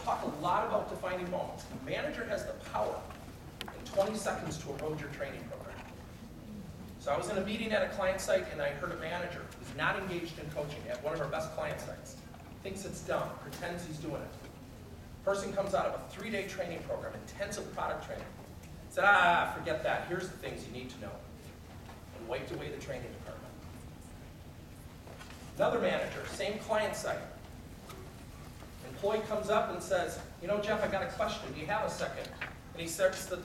talk a lot about defining moments. A manager has the power in 20 seconds to erode your training program. So I was in a meeting at a client site and I heard a manager who's not engaged in coaching at one of our best client sites, thinks it's dumb, pretends he's doing it. Person comes out of a 3-day training program, intensive product training. Said, forget that. Here's the things you need to know. And wiped away the training department. Another manager, same client site. Employee comes up and says, you know, Jeff, I got a question. Do you have a second? And he starts to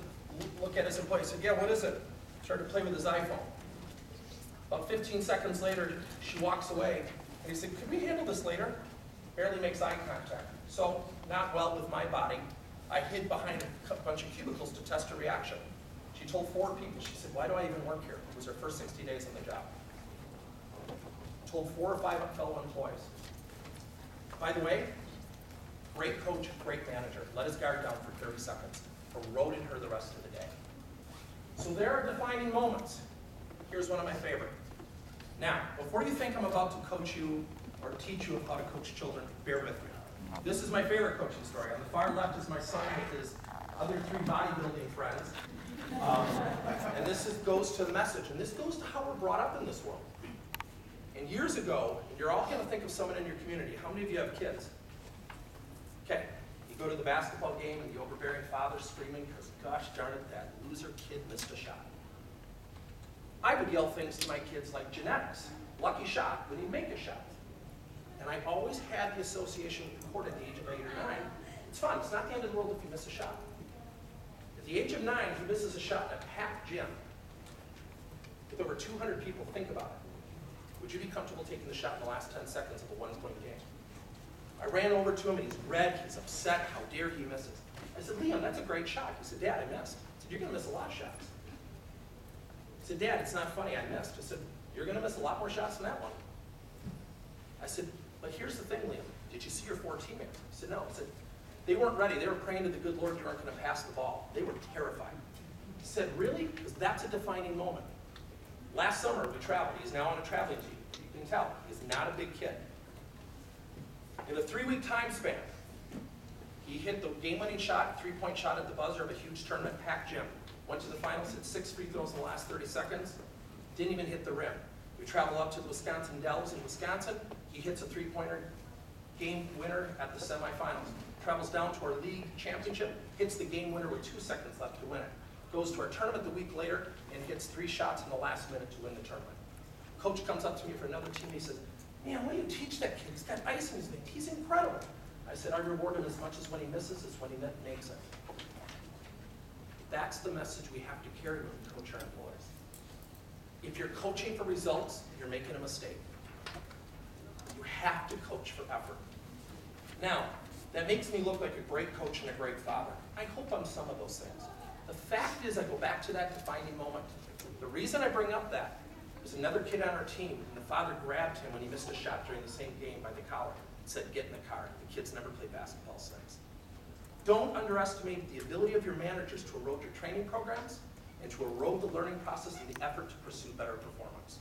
look at his employee. He said, yeah, what is it? Started to play with his iPhone. About 15 seconds later, she walks away. And he said, could we handle this later? Barely makes eye contact. So, not well with my body. I hid behind a bunch of cubicles to test her reaction. She told 4 people. She said, why do I even work here? It was her first 60 days on the job. Told 4 or 5 fellow employees. By the way, great coach, great manager. Let his guard down for 30 seconds. Eroded her the rest of the day. So there are defining moments. Here's one of my favorite. Now, before you think I'm about to coach you or teach you how to coach children, bear with me. This is my favorite coaching story. On the far left is my son with his other 3 bodybuilding friends. And this goes to the message. And this goes to how we're brought up in this world. And years ago, you're all going to think of someone in your community. How many of you have kids? Okay, you go to the basketball game and the overbearing father's screaming because, gosh darn it, that loser kid missed a shot. I would yell things to my kids like genetics, lucky shot, when you make a shot. And I always had the association with the court at the age of 8 or 9. It's fun, it's not the end of the world if you miss a shot. At the age of 9, he misses a shot in a packed gym with over 200 people. Think about it. Would you be comfortable taking the shot in the last 10 seconds of a 1-point game? I ran over to him and he's red, he's upset, how dare he misses. I said, Liam, that's a great shot. He said, Dad, I missed. I said, you're going to miss a lot of shots. He said, Dad, it's not funny, I missed. I said, you're going to miss a lot more shots than that one. I said, but here's the thing, Liam. Did you see your 4 teammates? He said, no. I said, they weren't ready. They were praying to the good Lord you weren't going to pass the ball. They were terrified. He said, really? Because that's a defining moment. Last summer, we traveled. He's now on a traveling team. You can tell, he's not a big kid. In a 3-week time span, he hit the game-winning shot, 3-point shot at the buzzer of a huge tournament, packed gym. Went to the finals, hit 6 free throws in the last 30 seconds. Didn't even hit the rim. We travel up to the Wisconsin Dells in Wisconsin. He hits a 3-pointer game winner at the semifinals. Travels down to our league championship, hits the game winner with 2 seconds left to win it. Goes to our tournament the week later and hits 3 shots in the last minute to win the tournament. Coach comes up to me for another team. He says, man, what do you teach that kid? He's got ice in his veins. He's incredible. I said, I reward him as much as when he misses as when he makes it. That's the message we have to carry when we coach our employees. If you're coaching for results, you're making a mistake. You have to coach for effort. Now, that makes me look like a great coach and a great father. I hope I'm some of those things. The fact is, I go back to that defining moment. The reason I bring up that was another kid on our team, and the father grabbed him when he missed a shot during the same game by the collar and said, get in the car. The kid's never played basketball since. Don't underestimate the ability of your managers to erode your training programs and to erode the learning process and the effort to pursue better performance.